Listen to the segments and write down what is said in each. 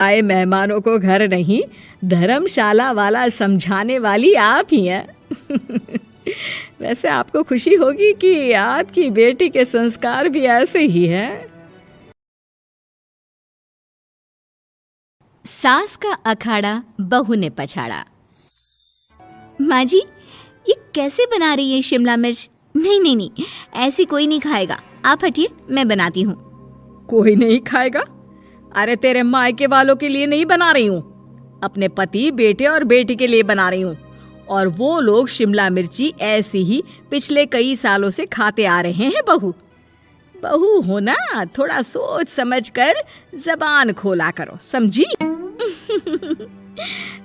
आए मेहमानों को घर नहीं, धर्मशाला वाला समझाने वाली आप ही हैं। वैसे आपको खुशी होगी कि आपकी बेटी के संस्कार भी ऐसे ही हैं। सास का अखाड़ा बहू ने पछाड़ा। माँ जी, ये कैसे बना रही है शिमला मिर्च? नहीं नहीं नहीं, ऐसी कोई नहीं खाएगा। आप हटिए, मैं बनाती हूँ। कोई नहीं खाएगा? अरे तेरे मायके वालों के लिए नहीं बना रही हूँ, अपने पति, बेटे और बेटी के लिए बना रही हूँ। और वो लोग शिमला मिर्ची ऐसी ही पिछले कई सालों से खाते आ रहे हैं। बहू हो ना, थोड़ा सोच समझ कर जबान खोला करो, समझी?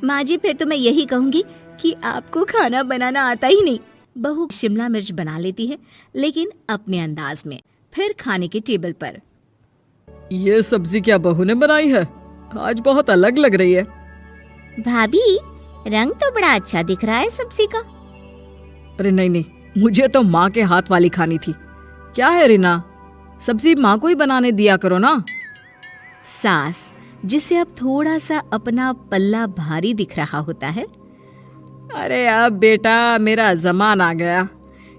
माँ जी, फिर तो मैं यही कहूँगी कि आपको खाना बनाना आता ही नहीं। बहू शिमला मिर्च बना लेती है, लेकिन अपने अंदाज में। फिर खाने के टेबल पर, ये सब्जी क्या बहू ने बनाई है? आज बहुत अलग लग रही है। भाभी, रंग तो बड़ा अच्छा दिख रहा है सब्जी का। अरे नहीं नहीं, मुझे तो माँ के हाथ वाली खानी थी। क्या है रीना, सब्जी माँ को ही बनाने दिया करो ना। सास, जिसे अब थोड़ा सा अपना पल्ला भारी दिख रहा होता है। अरे अब बेटा मेरा जमाना आ गया।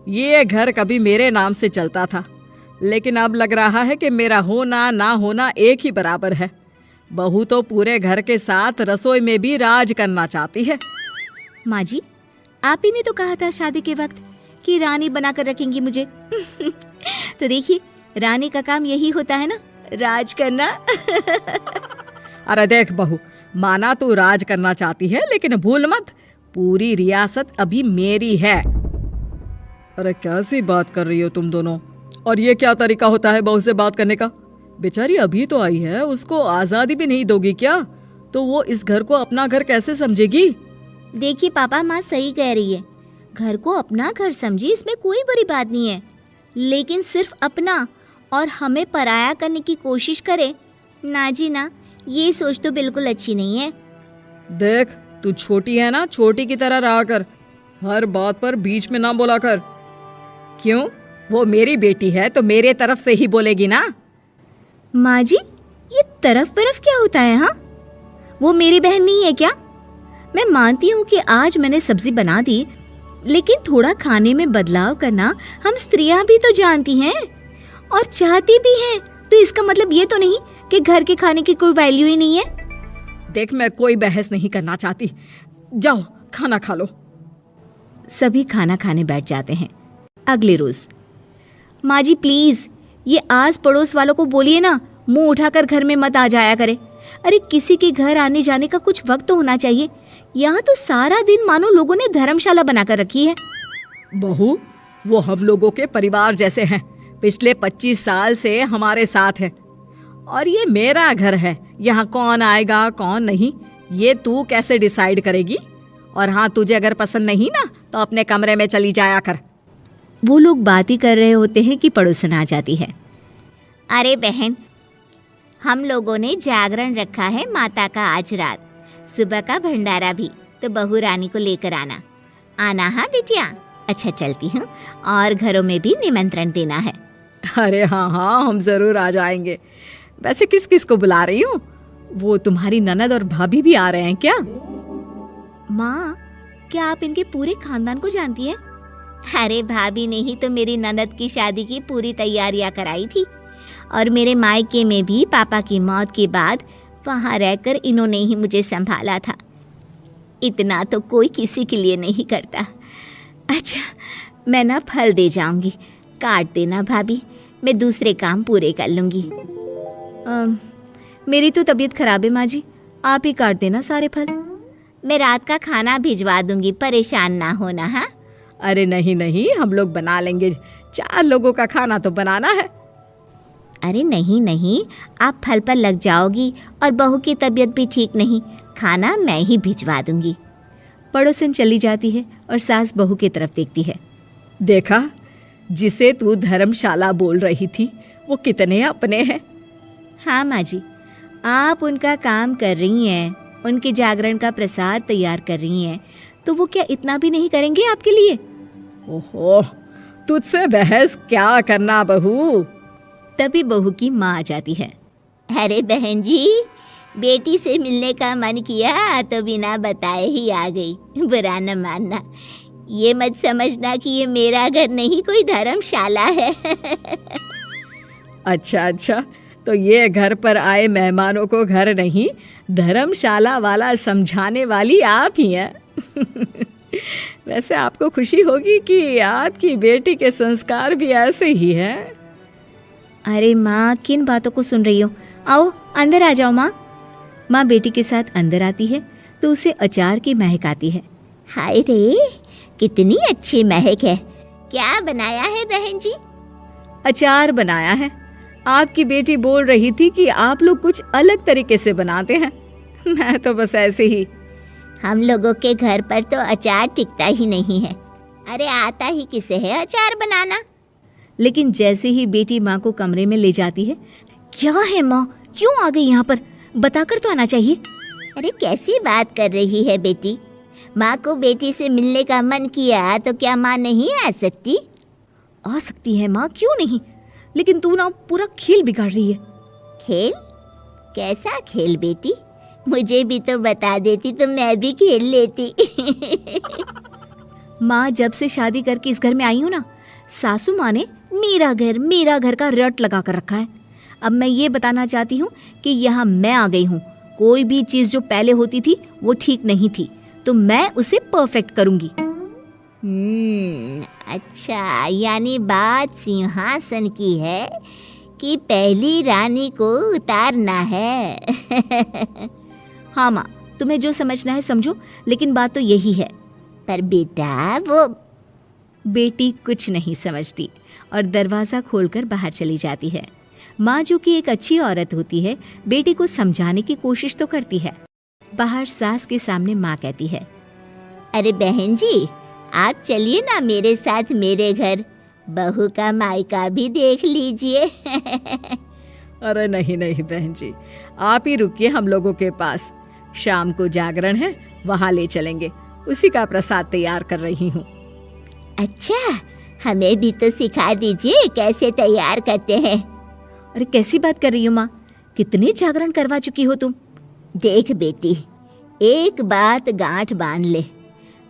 ये घर कभी मेरे नाम से चलता था, लेकिन अब लग रहा है कि मेरा होना ना होना एक ही बराबर है। बहू तो पूरे घर के साथ रसोई में भी राज करना चाहती है। माँ जी, आप ही ने तो कहा था शादी के वक्त कि रानी बनाकर रखेंगी मुझे। तो देखिए, रानी का काम यही होता है ना, राज करना। अरे देख बहू, माना तू राज करना चाहती है, लेकिन भूल मत, पूरी रियासत अभी मेरी है। अरे कैसी बात कर रही हो तुम दोनों? और ये क्या तरीका होता है बहू से बात करने का? बेचारी अभी तो आई है, उसको आजादी भी नहीं दोगी क्या? तो वो इस घर को अपना घर कैसे समझेगी? देखिए पापा, माँ सही कह रही है। घर को अपना घर समझी, इसमें कोई बुरी बात नहीं है। लेकिन सिर्फ अपना और हमें पराया करने की कोशिश करे ना जी ना, ये सोच तो बिल्कुल अच्छी नहीं है। देख, तू छोटी है ना, छोटी की तरह रहा कर। हर बात पर बीच में ना बोला कर। क्यों? वो मेरी बेटी है तो मेरे तरफ से ही बोलेगी ना। माँ जी, ये तरफ तरफ क्या होता है? हाँ, वो मेरी बहन नहीं है क्या? मैं मानती हूँ कि आज मैंने सब्जी बना दी, लेकिन थोड़ा खाने में बदलाव करना हम स्त्रियां भी तो जानती हैं और चाहती भी हैं। तो इसका मतलब ये तो नहीं कि घर के खाने की कोई वैल्यू ही नहीं है। देख, मैं कोई बहस नहीं करना चाहती, जाओ खाना खा लो। सभी खाना खाने बैठ जाते हैं। अगले रोज, माँ जी प्लीज, ये आस पड़ोस वालों को बोलिए ना, मुंह उठाकर घर में मत आ जाया करे। अरे किसी के घर आने जाने का कुछ वक्त तो होना चाहिए। यहाँ तो सारा दिन मानो लोगों ने धर्मशाला बनाकर रखी है। बहू, वो हम लोगों के परिवार जैसे हैं, पिछले 25 साल से हमारे साथ है। और ये मेरा घर है, यहाँ कौन आएगा कौन नहीं, ये तू कैसे डिसाइड करेगी? और हाँ, तुझे अगर पसंद नहीं ना, तो अपने कमरे में चली जाया कर। वो लोग बात ही कर रहे होते हैं कि पड़ोसन आ जाती है। अरे बहन, हम लोगों ने जागरण रखा है माता का आज रात, सुबह का भंडारा भी, तो बहू रानी को लेकर आना हाँ बिटिया। अच्छा चलती हूँ, और घरों में भी निमंत्रण देना है। अरे हाँ हाँ, हम जरूर आ जाएंगे। वैसे किस किस को बुला रही हूँ? वो तुम्हारी ननद और भाभी भी आ रहे हैं क्या? माँ, क्या आप इनके पूरे खानदान को जानती हैं? अरे भाभी ने ही तो मेरी ननद की शादी की पूरी तैयारियां कराई थी, और मेरे मायके में भी पापा की मौत के बाद वहाँ रहकर इन्होंने ही मुझे संभाला था। इतना तो कोई किसी के लिए नहीं करता। अच्छा, मैं ना फल दे जाऊंगी, काट देना भाभी, मैं दूसरे काम पूरे कर लूंगी। मेरी तो तबीयत खराब है माँ जी, आप ही काट देना सारे फल। मैं रात का खाना भिजवा दूंगी, परेशान ना होना। हाँ? अरे नहीं नहीं, हम लोग बना लेंगे, 4 लोगों का खाना तो बनाना है। अरे नहीं नहीं, आप फल पर लग जाओगी, और बहू की तबीयत भी ठीक नहीं, खाना मैं ही भिजवा दूंगी। पड़ोसन चली जाती है और सास बहू की तरफ देखती है। देखा, जिसे तू धर्मशाला बोल रही थी, वो कितने अपने हैं। हाँ माँ जी, आप उनका काम कर रही हैं, उनके जागरण का प्रसाद तैयार कर रही हैं, तो वो क्या इतना भी नहीं करेंगे आपके लिए? ओहो, तुझसे बहस क्या करना बहू। तभी बहू की माँ आ जाती है। अरे बहन जी, बेटी से मिलने का मन किया तो बिना बताए ही आ गई। बुरा न मानना, ये मत समझना कि ये मेरा घर नहीं, कोई धर्मशाला है। अच्छा अच्छा, तो ये घर पर आए मेहमानों को घर नहीं धर्मशाला वाला समझाने वाली आप ही हैं। वैसे आपको खुशी होगी कि आपकी बेटी के संस्कार भी ऐसे ही हैं। अरे माँ, किन बातों को सुन रही हो? आओ अंदर आ जाओ माँ। माँ बेटी के साथ अंदर आती है तो उसे अचार की महक आती है। हाय रे, कितनी अच्छी महक है। क्या बनाया है बहन जी? अचार बनाया है। आपकी बेटी बोल रही थी कि आप लोग कुछ अलग तरीके से बनाते हैं। मैं तो बस ऐसे ही। हम लोगों के घर पर तो अचार टिकता ही नहीं है। अरे आता ही किसे है अचार बनाना। लेकिन जैसे ही बेटी माँ को कमरे में ले जाती है, क्या है माँ, क्यों आ गई यहाँ पर? बताकर तो आना चाहिए। अरे कैसी बात कर रही है बेटी? माँ को बेटी से मिलने का मन किया तो क्या माँ नहीं आ सकती? आ सकती है माँ, क्यों नहीं, लेकिन तू ना पूरा खेल बिगाड़ रही है। खेल? कैसा खेल बेटी? मुझे भी तो बता देती तो मैं भी खेल लेती। माँ, जब से शादी करके इस घर में आई हूँ ना, सासू माँ ने मेरा घर का रट लगा कर रखा है। अब मैं ये बताना चाहती हूँ कि यहाँ मैं आ गई हूँ। कोई भी चीज़ जो पहले होती थी वो ठीक नहीं थी, तो मैं उसे परफेक्ट करूँगी। अच्छा, यानी बात सिंहासन की है कि पहली रानी को उतारना है। हाँ माँ, तुम्हें जो समझना है समझो, लेकिन बात तो यही है। पर बेटा, वो बेटी कुछ नहीं समझती और दरवाज़ा खोलकर बाहर चली जाती है। माँ, जो कि एक अच्छी औरत होती है, बेटी को समझाने की कोशिश तो करती है। बाहर सास के सामने माँ कहती है, अरे बहन जी, आप चलिए ना मेरे साथ मेरे घर, बहू का मायका भी देख लीजिए। अरे नहीं नहीं बहन जी, आप ही रुकिए हम लोगों के पास। शाम को जागरण है, वहाँ ले चलेंगे। उसी का प्रसाद तैयार कर रही हूँ। अच्छा, हमें भी तो सिखा दीजिए कैसे तैयार करते हैं। अरे कैसी बात कर रही हो माँ, कितने जागरण करवा चुकी हो तुम। देख बेटी, एक बात गांठ बांध ले,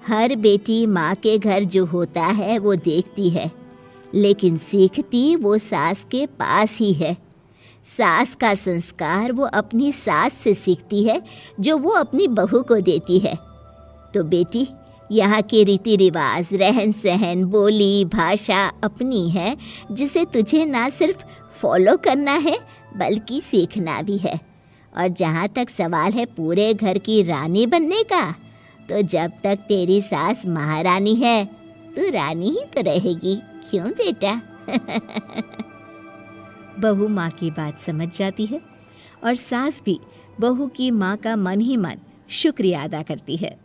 हर बेटी माँ के घर जो होता है वो देखती है, लेकिन सीखती वो सास के पास ही है। सास का संस्कार वो अपनी सास से सीखती है, जो वो अपनी बहू को देती है। तो बेटी, यहाँ के रीति रिवाज, रहन सहन, बोली भाषा अपनी है, जिसे तुझे ना सिर्फ फॉलो करना है बल्कि सीखना भी है। और जहाँ तक सवाल है पूरे घर की रानी बनने का, तो जब तक तेरी सास महारानी है, तू रानी ही तो रहेगी। क्यों बेटा? बहू माँ की बात समझ जाती है और सास भी बहू की माँ का मन ही मन शुक्रिया अदा करती है।